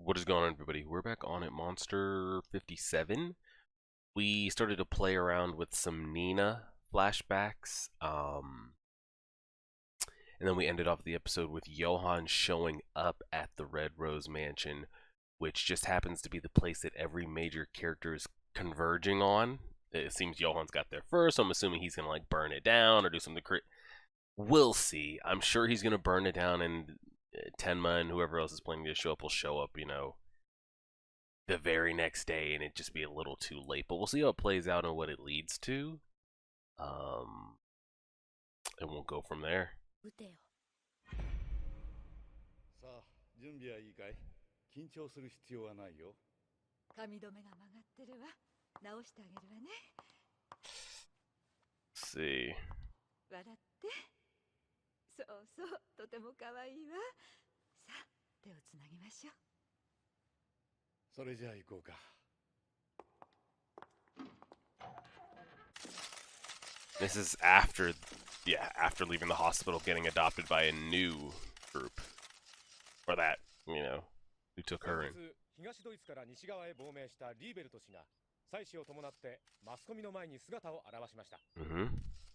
What is going on, everybody? We're back on at Monster 57. We started to play around with some Nina flashbacks, and then we ended off the episode with Johan showing up at the Red Rose Mansion, which just happens to be the place that every major character is converging on. It seems Johan's got there first, so I'm assuming he's gonna like burn it down or do something We'll see. I'm sure he's gonna burn it down, and Tenma and whoever else is planning to show up will show up, the very next day, and it'd just be a little too late. But we'll see how it plays out and what it leads to. Um, and we'll go from there. さあ、準備はいいかい？緊張する必要はないよ。髪留めが曲がってるわ。直してあげるわね。Let's see. 笑って。そうそう、とても可愛いわ。さあ、手をつなぎましょう。それじゃあ行こうか。This is after, after leaving the hospital, getting adopted by a new group. Or that, who took her in. 東ドイツから西側へ亡命したリーベルト氏が妻子を伴ってマスコミの前に姿を現しました。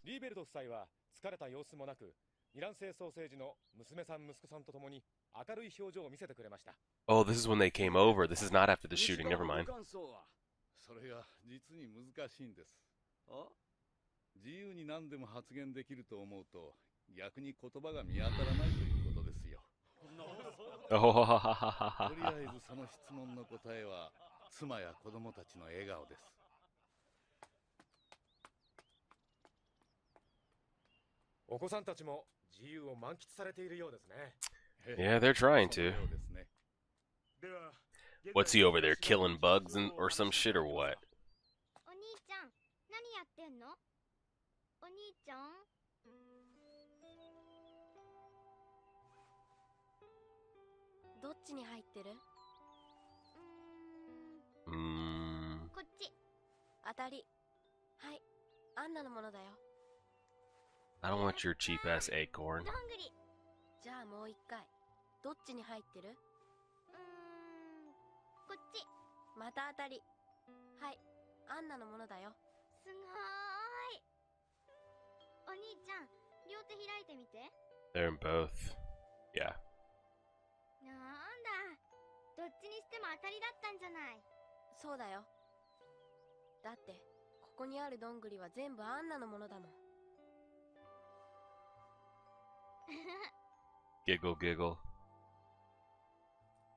リーベルト夫妻は疲れた様子もなく、イラン製ソーセージの娘さん息子さんと共に明るい表情を見せてくれました。Oh, this is when they came over. This is not after the shooting. Never mind. それが実に難しいんです。あ？自由に何でも発言できると思うと逆に言葉が見当たらないということですよ。とりあえずその質問の答えは妻や子供たちの笑顔です。お子さんたちも自由を満喫されているようですね。Yeah, they're trying to. What's he over there, killing bugs or some shit or what? お兄ちゃん、何やってんの？お兄ちゃん？どっちに入ってる？こっち。当たり。はい、アンナのものだよ。I don't want your cheap ass acorn. どんぐり。じゃあもう一回。どっちに入ってる？こっち。また当たり。はい、アンナのものだよ。すごーい。お兄ちゃん、両手開いてみて。They're in both. Yeah. なんだ。どっちにしても当たりだったんじゃない。そうだよ。だって、ここにあるどんぐりは全部アンナのものだもん。Giggle, giggle.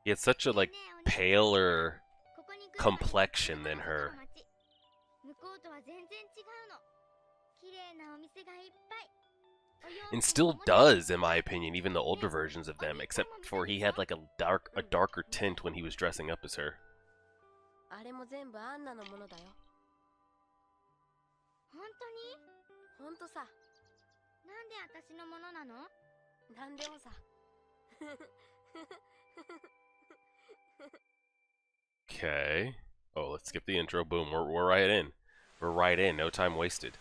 He had such a, paler complexion than her. And still does, in my opinion, even the older versions of them, except for he had, a darker tint when he was dressing up as her. あれも全部アンナのものだよ。本当に？本当さ。なんで私のものなの？なんでもさ。Okay. Oh, let's skip the intro. Boom. We're right in. We're right in. No time wasted.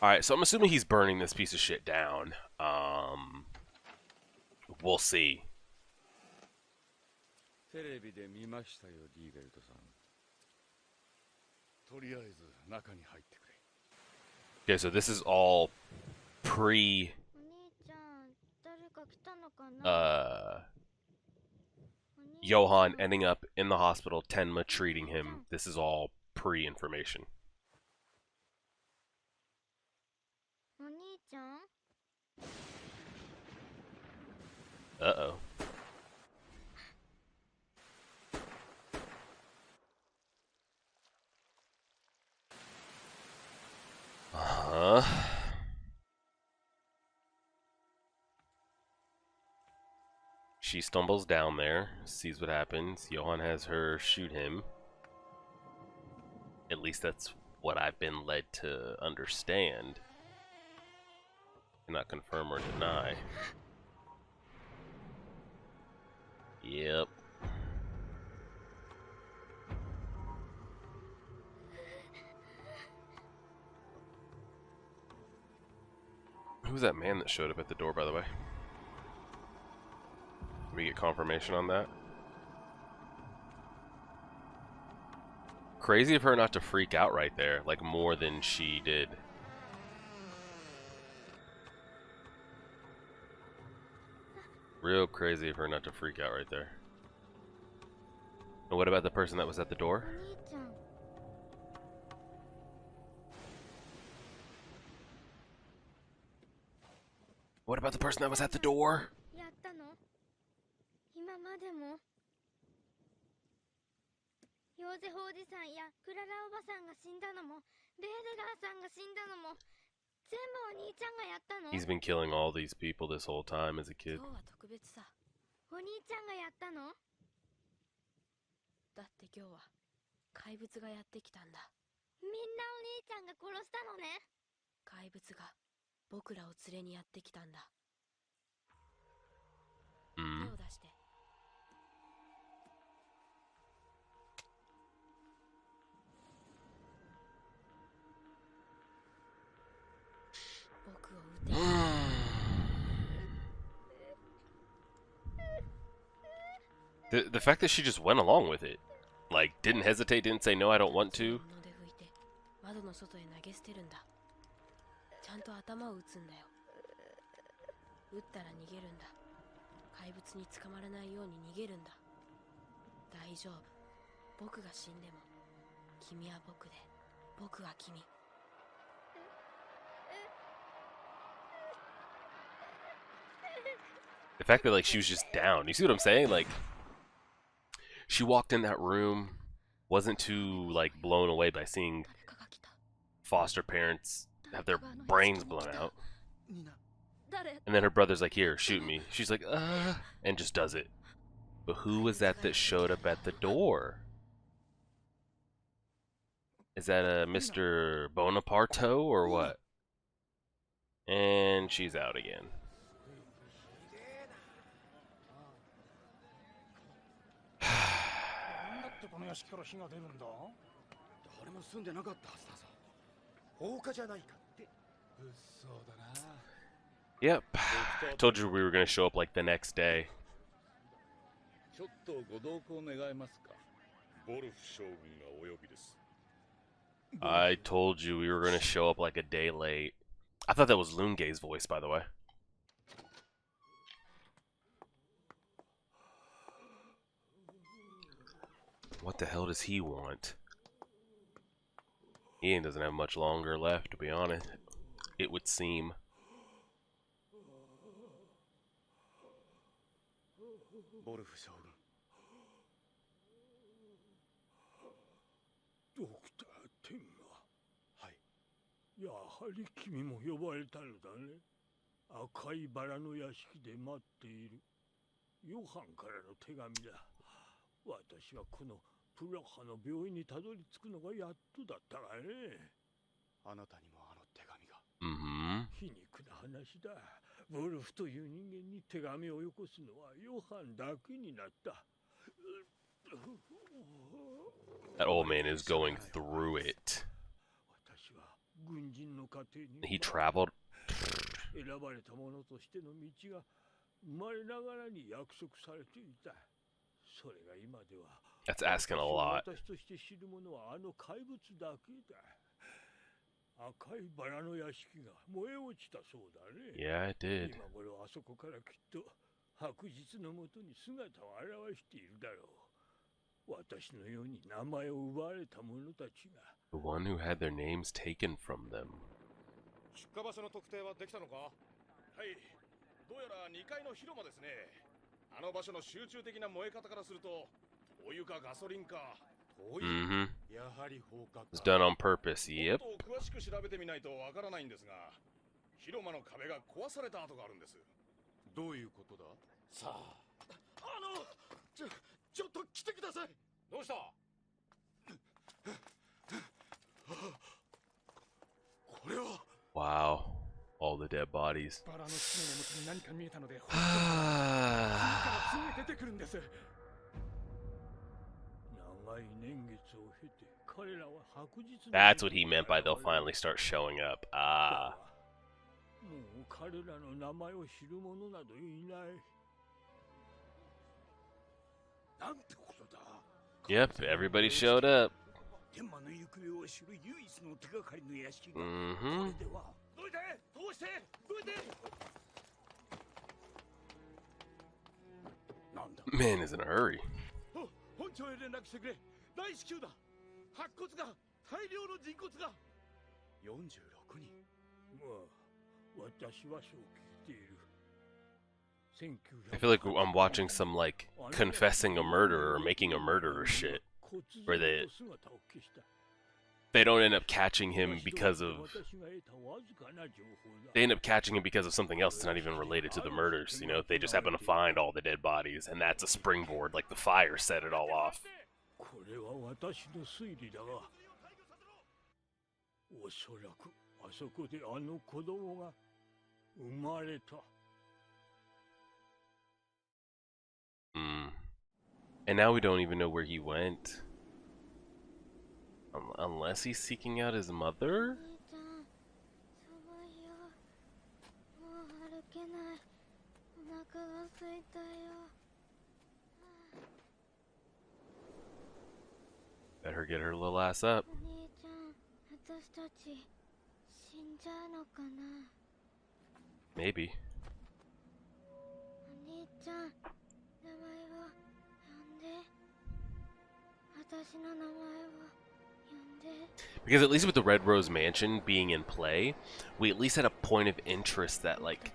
Alright, so I'm assuming he's burning this piece of shit down. We'll see. テレビで見ましたよ、リーベルトさん。とりあえず中に入ってくれ。 Okay, so this is all pre Johan ending up in the hospital, Tenma treating him. This is all pre-information. お兄ちゃん？ Uh-oh. Uh-huh. She stumbles down there, sees what happens. Johan has her shoot him. At least that's what I've been led to understand. Cannot confirm or deny. Yep. Who was that man that showed up at the door, by the way? Did we get confirmation on that? crazy of her not to freak out right there, like more than she did. Real crazy of her not to freak out right there. And what about the person that was at the door? お兄ちゃん What about the person that was at the door? やったの今までもヨーゼフおじさんやクララおばさんが死んだのもベーデガーさんが死んだのも全部お兄ちゃんがやったの He's been killing all these people this whole time as a kid. 今日は特別さお兄ちゃんがやったのだって今日は怪物がやってきたんだみんなお兄ちゃんが殺したのね怪物が僕らを連れにやってきたんだ手 Mm. を出して僕を撃て The fact that she just went along with it, like didn't hesitate, didn't say no, I don't want to. 布で拭いて窓の外へ投げ捨てるんだちゃんと頭を打つんだよ撃ったら逃げるんだ怪物に捕まらないように逃げるんだ大丈夫僕が死んでも君は僕で僕は君 The fact that like she was just down. You see what I'm saying? Like she walked in that room, wasn't too like blown away by seeing 誰かが来た foster parents have their brains blown out. 誰 And then her brother's like, "Here, shoot me." She's like, and just does it. But who was that showed up at the door? Is that a Mr. Bonaparto or what? And she's out again. なんだってこの屋敷から火が出るんだ誰も住んでなかったはずだぞ放火じゃないかって 嘘だな Yep. I told you we were going to show up like the next day. ちょっとご同行願えますかボルフ将軍がお呼びです I told you we were going to show up like a day late. I thought that was Loongay's voice, by the way. What the hell does he want? Ian doesn't have much longer left, to be honest. It would seem. ボルフ将軍ドクター・テンがはいやはり君も呼ばれたのだね赤いバラの屋敷で待っているヨハンからの手紙だ私はこのプラハの病院にたどり着くのがやっとだったがねあなたにもあの手紙が Mm-hmm. 皮肉な話だボルフという人間に手紙をよこすのはヨハンだけになった That old man is going through it. 私は軍人の家庭に He traveled. 選ばれた者としての道が生まれながらに約束されていたそれが今では That's asking a lot. 私として知る者はあの怪物だけだ赤いバラの屋敷が燃え落ちたそうだね Yeah, it did. 今頃あそこからきっと白日のもとに姿を現しているだろう私のように名前を奪われた者たちが The one who had their names taken from them. 出火場所の特定はできたのかはいどうやら2階の広間ですねあの場所の集中的な燃え方からするとお湯かガソリンか遠い Mm-hmm. やはり放火 It's か done on purpose. Yep. もっと詳しく調べてみないとわからないんですが広間の壁が壊された跡があるんですどういうことださあちょっと来てくださいどうしたこれは Wow. All the dead bodies. バラの土の根元に何か見えたので Ah. すぐ出てくるんです長い年月を経て彼らは白日 That's what he meant by they'll finally start showing up. Ah. もう彼らの名前を知る者などいない。なんてことだ Yep, everybody showed up. 天魔の行方を知る唯一の手がかりの屋敷が、こ Mm-hmm. れでは。どいて、どうして、どいて。なんだ。 Man is in a hurry. 本庁へ連絡してくれ。大至急だ。白骨が、大量の人骨が。46人。まあ、私はそう聞いている。 I feel like I'm watching some like confessing a murder or making a murderer shit, where they don't end up catching him because of something else that's not even related to the murders. You know, they just happen to find all the dead bodies, and that's a springboard, like the fire set it all off. これは私の推理だが、おそらくあそこであの子供が生まれた。 And now we don't even know where he went. Unless he's seeking out his mother? Let her get her little ass up. Maybe. Because at least with the Red Rose Mansion being in play, we at least had a point of interest that like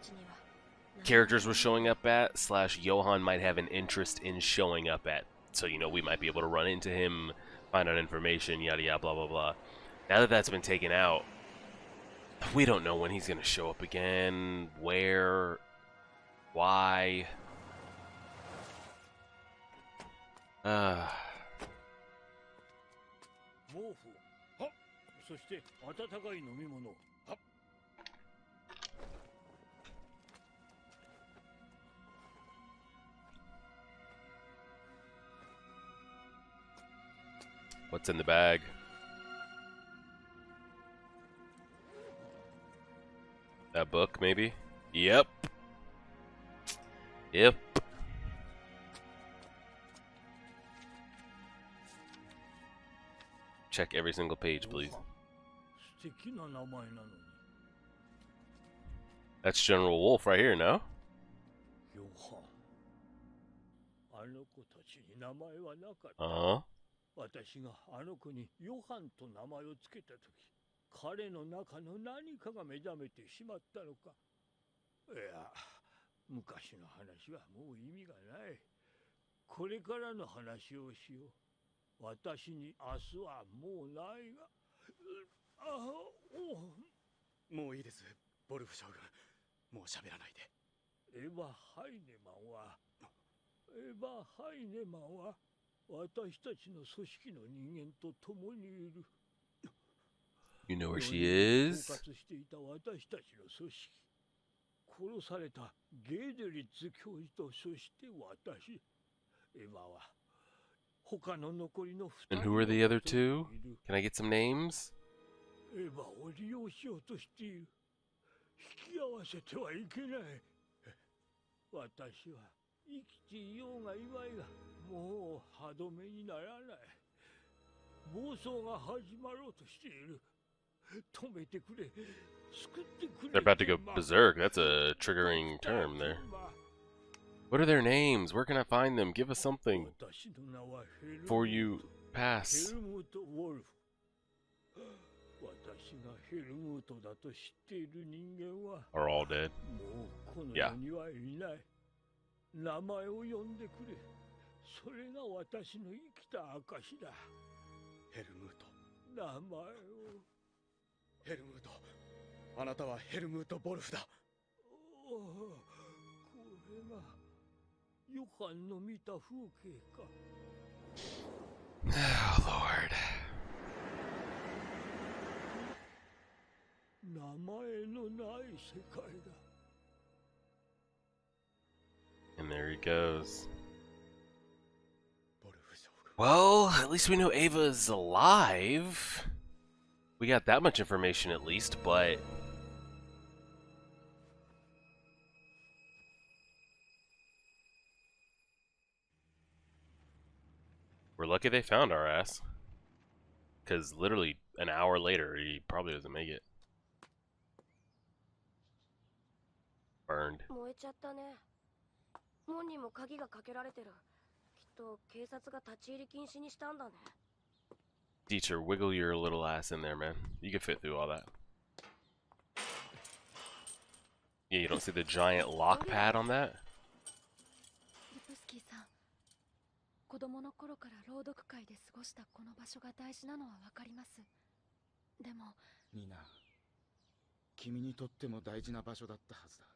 characters were showing up at, / Johan might have an interest in showing up at. So, you know, we might be able to run into him, find out information, yada yada, blah blah blah. Now that that's been taken out, we don't know when he's going to show up again, where, why. 毛布。はっ。そして温かい飲み物。はっ。 What's in the bag? That book, maybe? Yep. Yep. Check every single page, please. 素敵な名前なのに。 That's General Wolf right here, no? ヨハン。あの子たちに名前はなかった。Uh-huh. 私があの子にヨハンと名前をつけたとき、彼の中の何かが目覚めてしまったのか。いや、昔の話はもう意味がない。これからの話をしよう。私に明日はもうないが。もういいです、ボルフ将軍。もう喋らないで。エヴァ・ハイネマンは、私たちの組織の人間と共にいる。 You know where she 統 is? 括していた私たちの組織。殺されたゲーデリッツ教授とそして私。エヴァは他の残りの2 And 人 who are the other とい two? る。 Can I get some names? エヴァを利用しようとしている。引き合わせてはいけない。私は生きていようがいまいが、もう歯止めにならない。暴走が始まろうとしている。止めてくれ。救ってくれ。 They're about to go berserk. That's a triggering term there. What are their names? Where can I find them? Give us something 私の名はヘルムート。 before you ヘ pass. ルムート・ウォルフ。私がヘルムートだと知っている人間は Are all dead. もうこの Yeah. 世にはいない。名前を呼んでくれ。それが私の生きた証だ。ヘルムート、名前を。ヘルムート、あなたはヘルムート・ボルフだ。おお、これがヨハンの見た風景か。 Oh, Lord. 名前のない世界だ。 And there he goes. ボルフ将軍。 Well, at least we know Ava's alive. We got that much information at least, but... We're lucky they found our ass. because literally an hour later, he probably doesn't make it. Burned. 燃えちゃったね。門にも鍵がかけられてる。きっと警察が立ち入り禁止にしたんだね。Teacher, wiggle your little ass in there, man. You can fit through all that. Yeah, you don't see the giant lock pad on that? リプスキーさん、子供の頃から朗読会で過ごしたこの場所が大事なのはわかります。でもニナ、君にとっても大事な場所だったはずだ。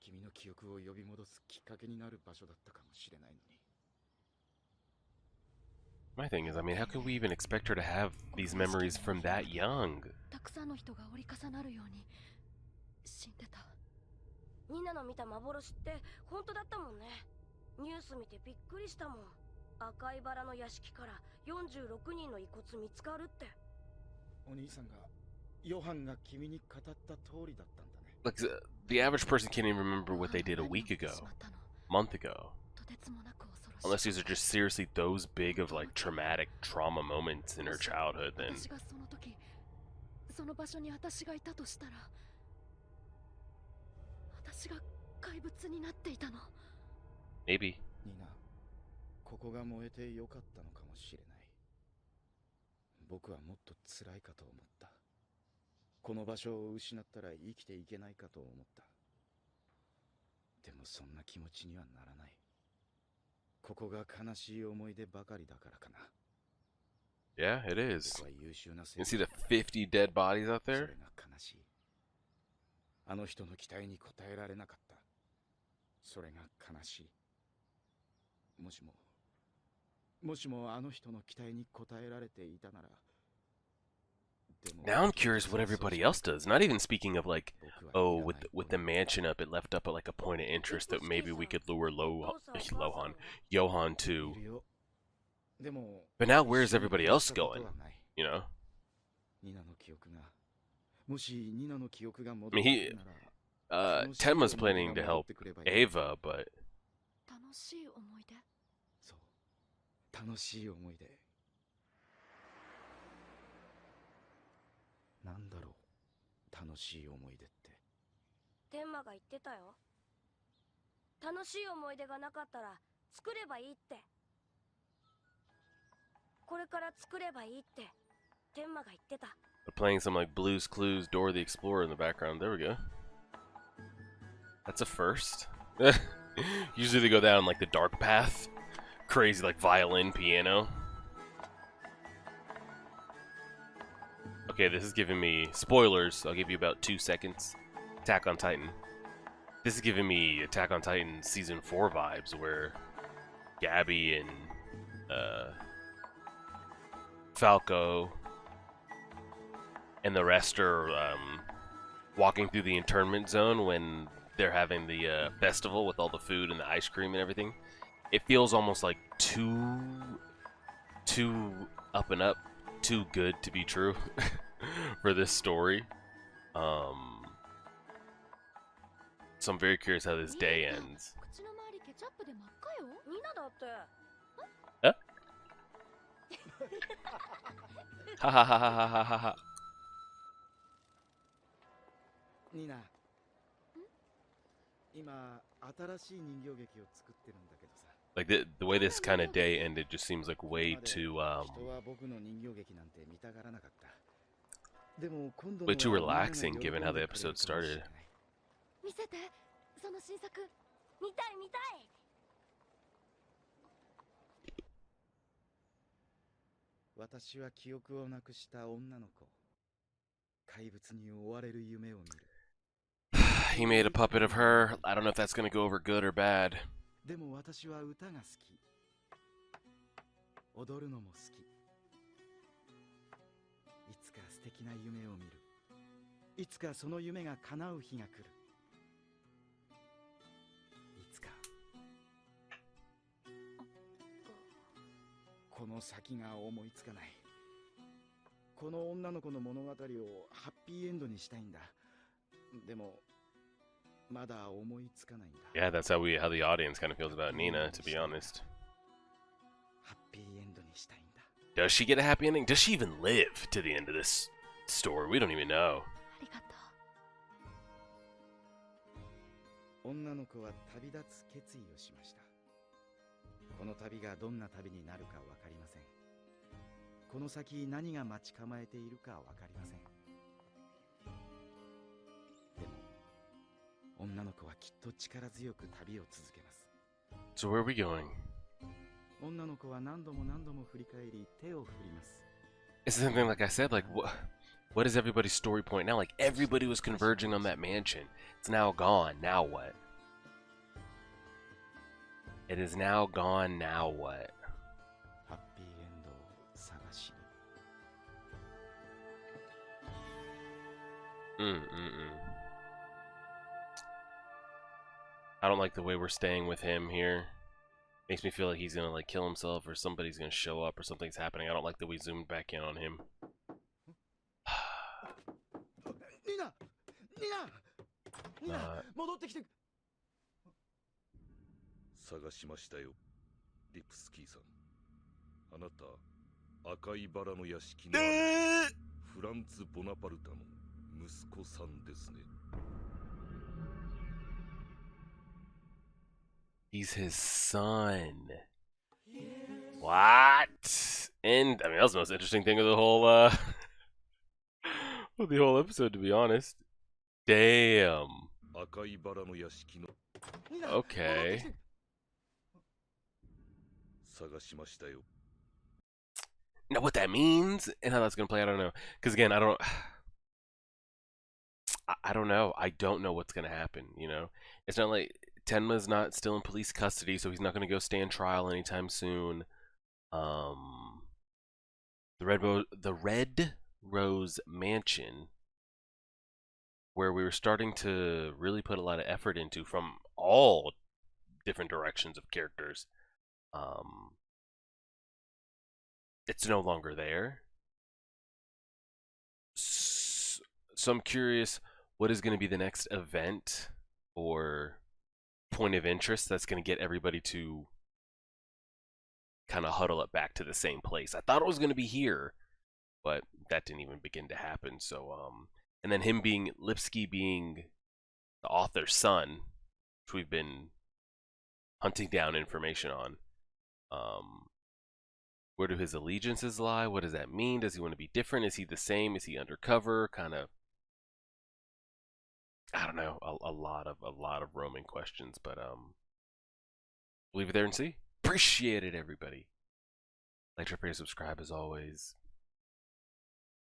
君の記憶を呼び戻すきっかけになる場所だったかもしれないのに。My thing is, I mean, how could we even expect her to have these memories from that young? たくさんの人が折り重なるように死んでた。ニナの見た幻って本当だったもんね。ニュース見てびっくりしたもん。赤いバラの屋敷から46人の遺骨見つかるって。お兄さんが、ヨハンが君に語った通りだったんだね。Like, the average person can't even remember what they did a week ago, month ago. とてつもなく恐ろしい。 Unless these are just seriously those big of like traumatic trauma moments in her childhood, then 私がその時その場所に私がいたとしたら、私が怪物になっていたの。 maybe. ニナ、ここが燃えてよかったのかもしれない。僕はもっと辛いかと思った。この場所を失ったら生きていけないかと思った。でもそんな気持ちにはならない。ここが悲しい思い出ばかりだからかな。 Yeah, it is. 僕は優秀な You see the 50 dead bodies out そ there? れが悲しい。あの人の期待に応えられなかった。それが悲しい。もしもあの人の期待に応えられていたなら。 Now I'm curious what everybody else does. Not even speaking of like, oh, with the mansion up, it left up like a point of interest that maybe we could lure Johan to. But now where's everybody else going? You know? I mean, Tenma's planning to help Ava, but 楽しい思い出。そう、楽しい思い出。なんだろう、楽しい思い出って。天馬が言ってたよ。楽しい思い出がなかったら作ればいいって。これから作ればいいって天馬が言ってた。playing some like Blue's Clues, Dora the Explorer in the background. There we go. That's a first. Usually they go down like the dark path. Crazy like violin, piano. Okay, this is giving me spoilers. I'll give you about 2 seconds. Attack on Titan. This is giving me Attack on Titan season 4 vibes, where Gabby and Falco and the rest are walking through the internment zone when they're having the festival with all the food and the ice cream and everything. It feels almost like too up and up, too good to be true for this story. So I'm very curious how this day ends. Huh? Ha ha ha ha ha ha ha ha. ニナ、今新しい人形劇を作ってるんだけどさ。 Like the way this kind of day ended just seems like way too 人は僕の人形劇なんて見たがらなかった。でも今度 way too relaxing given how the episode started. 見せて、その新作。見たい見たい。私は記憶をなくした女の子。怪物に追われる夢を見る。He made a puppet of her. I don't know if that's gonna go over good or bad. でも私は歌が好き。踊るのも好き。いつか素敵な夢を見る。いつかその夢が叶う日が来る。いつか。この先が思いつかない。この女の子の物語をハッピーエンドにしたいんだ。でもまだ思いつかないんだ。 Yeah, that's how the audience kind of feels about Nina, to be honest. ハッピーエンドにしたいんだ。Does she get a happy ending? Does she even live to the end of this story? We don't even know. ありがとう。女の子は旅立つ決意をしました。この旅がどんな旅になるかわかりません。この先何が待ち構えているかわかりません。でも女の子はきっと力強く旅を続けます。 So where are we going? 女の子は何度も何度も振り返り手を振ります。 It's something like I said, like what is everybody's story point now? Like everybody was converging on that mansion. It's now gone. Now what? It is now gone. Now what? ハッピーエンドを探しに。I don't like the way we're staying with him here. Makes me feel like he's gonna like kill himself or somebody's gonna show up or something's happening. I don't like that we zoomed back in on him. ニナ戻ってきて。探しましたよ、リプスキーさん。あなた赤いバラの屋敷のフランツ・ボナパルタの息子さんですね。 He's his son. What? And I mean, that was the most interesting thing of the whole of the whole episode, to be honest. Damn. Okay. 探しましたよ。 Now what that means and how that's gonna play, I don't know. Because again, I don't know. I don't know what's gonna happen. You know, it's not like Tenma's not still in police custody, so he's not gonna go stand trial anytime soon. The Red Rose Mansion, where we were starting to really put a lot of effort into from all different directions of characters. It's no longer there. So I'm curious, what is going to be the next event or point of interest that's going to get everybody to kind of huddle up back to the same place. I thought it was going to be here, but that didn't even begin to happen. So, and then him being, Lipsky being the author's son, which we've been hunting down information on. Where do his allegiances lie? What does that mean? Does he want to be different? Is he the same? Is he undercover? Kind of, I don't know, a lot of roaming questions, but leave it there and see. Appreciate it, everybody. Like, share, subscribe as always.